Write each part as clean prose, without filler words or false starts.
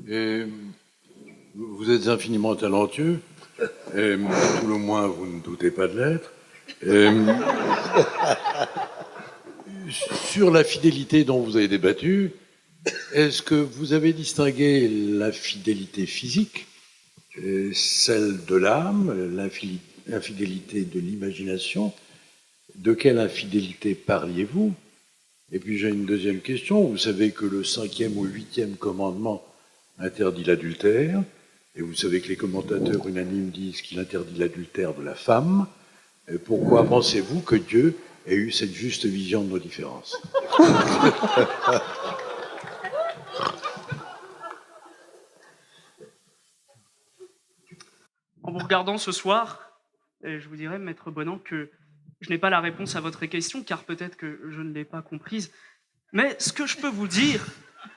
Et vous êtes infiniment talentueux, et, tout le moins vous ne doutez pas de l'être. Sur la fidélité dont vous avez débattu, est-ce que vous avez distingué la fidélité physique, celle de l'âme, l'infidélité de l'imagination? De quelle infidélité parliez-vous? Et puis j'ai une deuxième question. Vous savez que le 5e ou 8e commandement interdit l'adultère, et vous savez que les commentateurs unanimes disent qu'il interdit l'adultère de la femme. Et pourquoi pensez-vous que Dieu ait eu cette juste vision de nos différences? En vous regardant ce soir, je vous dirais, Maître Bonan, que je n'ai pas la réponse à votre question, car peut-être que je ne l'ai pas comprise. Mais ce que je peux vous dire,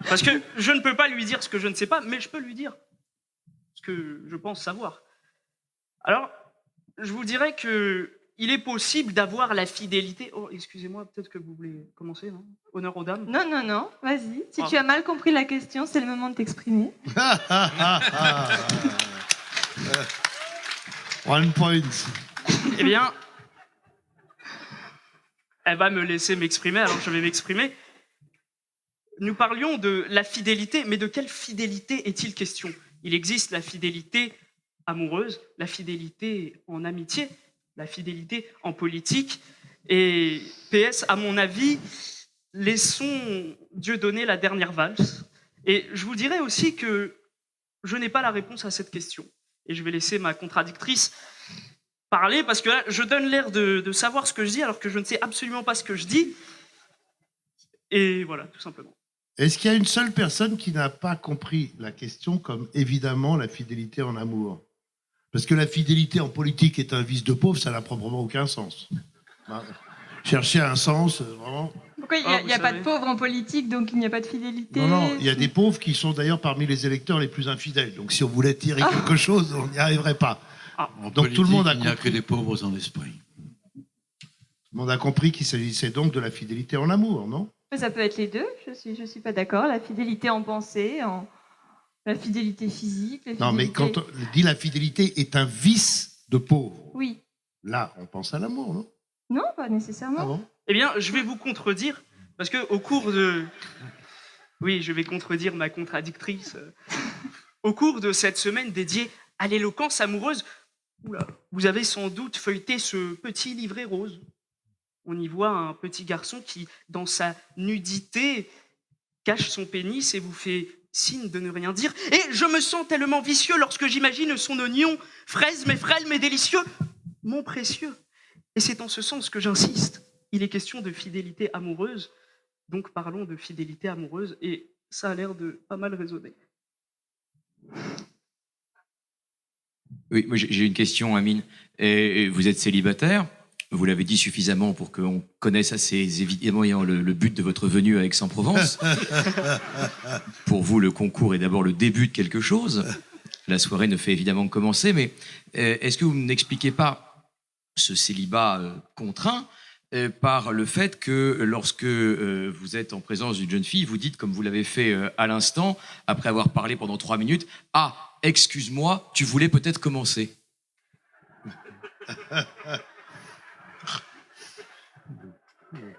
parce que je ne peux pas lui dire ce que je ne sais pas, mais je peux lui dire ce que je pense savoir. Alors, je vous dirais que il est possible d'avoir la fidélité. Oh, excusez-moi, peut-être que vous voulez commencer, non? Honneur aux dames. Non, non, non, vas-y. Si tu as mal compris la question, c'est le moment de t'exprimer. One point. Eh bien, elle va me laisser m'exprimer, alors je vais m'exprimer. Nous parlions de la fidélité, mais de quelle fidélité est-il question? Il existe la fidélité amoureuse, la fidélité en amitié, la fidélité en politique. Et PS, à mon avis, laissons Dieu donner la dernière valse. Et je vous dirais aussi que je n'ai pas la réponse à cette question. Et je vais laisser ma contradictrice parler, parce que là, je donne l'air de savoir ce que je dis, alors que je ne sais absolument pas ce que je dis. Et voilà, tout simplement. Est-ce qu'il y a une seule personne qui n'a pas compris la question comme évidemment la fidélité en amour? Parce que la fidélité en politique est un vice de pauvre, ça n'a proprement aucun sens. Chercher un sens, vraiment... Pourquoi il n'y a pas de pauvres en politique, donc il n'y a pas de fidélité? Non, non, il y a des pauvres qui sont d'ailleurs parmi les électeurs les plus infidèles. Donc si on voulait tirer quelque chose, on n'y arriverait pas. En Donc politique, tout le monde a il n'y a compris. que des pauvres en esprit. Tout le monde a compris qu'il s'agissait donc de la fidélité en amour, non? Mais ça peut être les deux, je suis pas d'accord. La fidélité en pensée, la fidélité physique. La fidélité... Non, mais quand on dit la fidélité est un vice de pauvre, oui. Là, on pense à l'amour, non? Non, pas nécessairement. Ah bon? Eh bien, je vais vous contredire, parce que au cours de... Oui, je vais contredire ma contradictrice. Au cours de cette semaine dédiée à l'éloquence amoureuse, vous avez sans doute feuilleté ce petit livret rose. On y voit un petit garçon qui, dans sa nudité, cache son pénis et vous fait signe de ne rien dire. Et je me sens tellement vicieux lorsque j'imagine son oignon, fraise mais frêle mais délicieux, mon précieux. Et c'est en ce sens que j'insiste. Il est question de fidélité amoureuse, donc parlons de fidélité amoureuse, et ça a l'air de pas mal résonner. Oui, moi j'ai une question, Amine. Et vous êtes célibataire, vous l'avez dit suffisamment pour qu'on connaisse assez évidemment le but de votre venue à Aix-en-Provence. Pour vous, le concours est d'abord le début de quelque chose. La soirée ne fait évidemment que commencer, mais est-ce que vous n'expliquez pas ce célibat contraint par le fait que lorsque vous êtes en présence d'une jeune fille, vous dites, comme vous l'avez fait à l'instant, après avoir parlé pendant 3 minutes, « Ah, excuse-moi, tu voulais peut-être commencer ».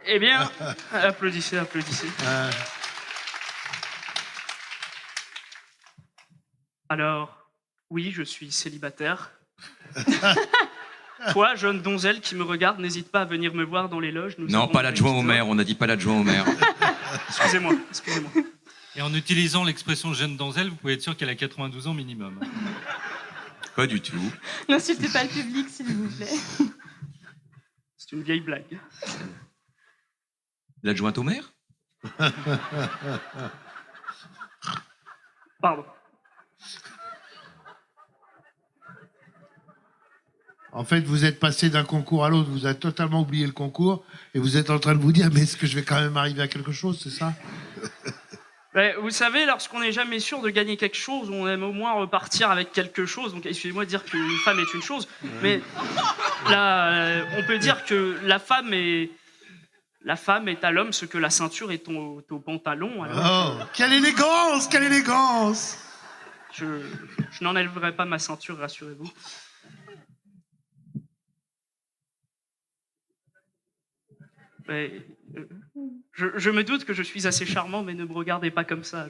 Eh bien, applaudissez, applaudissez. Alors, oui, je suis célibataire. Toi, jeune donzelle qui me regarde, n'hésite pas à venir me voir dans les loges. Non, pas l'adjoint au maire, on n'a dit pas l'adjoint au maire. Excusez-moi, excusez-moi. Et en utilisant l'expression jeune donzelle, vous pouvez être sûr qu'elle a 92 ans minimum. Pas du tout. N'insultez pas le public, s'il vous plaît. C'est une vieille blague. L'adjointe au maire? Pardon. En fait, vous êtes passé d'un concours à l'autre, vous avez totalement oublié le concours, et vous êtes en train de vous dire, mais est-ce que je vais quand même arriver à quelque chose, c'est ça? Vous savez, lorsqu'on n'est jamais sûr de gagner quelque chose, on aime au moins repartir avec quelque chose. Donc, excusez-moi de dire qu'une femme est une chose, mais là, on peut dire que la femme est la femme est à l'homme ce que la ceinture est au pantalon. Alors, Oh, quelle élégance, quelle élégance! je n'enlèverai pas ma ceinture, rassurez-vous. Mais, je me doute que je suis assez charmant, mais ne me regardez pas comme ça.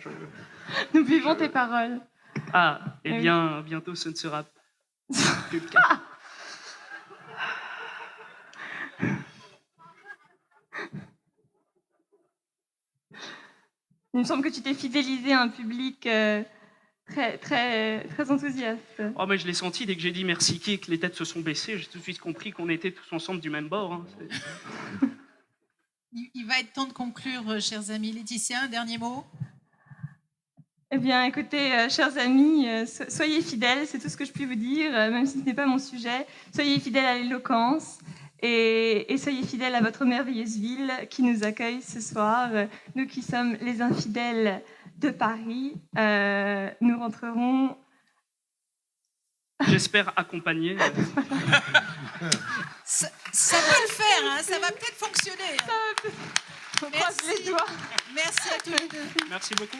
Nous buvons tes paroles. Ah, eh Oui. bien, bientôt ce ne sera plus le cas. Il me semble que tu t'es fidélisé à un public très, très, très enthousiaste. Oh, mais je l'ai senti dès que j'ai dit merci qui et que les têtes se sont baissées. J'ai tout de suite compris qu'on était tous ensemble du même bord. Hein. Il va être temps de conclure, chers amis. Laetitia, un dernier mot? Eh bien, écoutez, chers amis, soyez fidèles, c'est tout ce que je puis vous dire, même si ce n'est pas mon sujet. Soyez fidèles à l'éloquence et soyez fidèles à votre merveilleuse ville qui nous accueille ce soir. Nous qui sommes les infidèles de Paris, nous rentrerons... J'espère accompagner. Ça peut le faire, hein, ça va peut-être fonctionner. Hein. On croise les doigts. Merci à tous les deux. Merci beaucoup.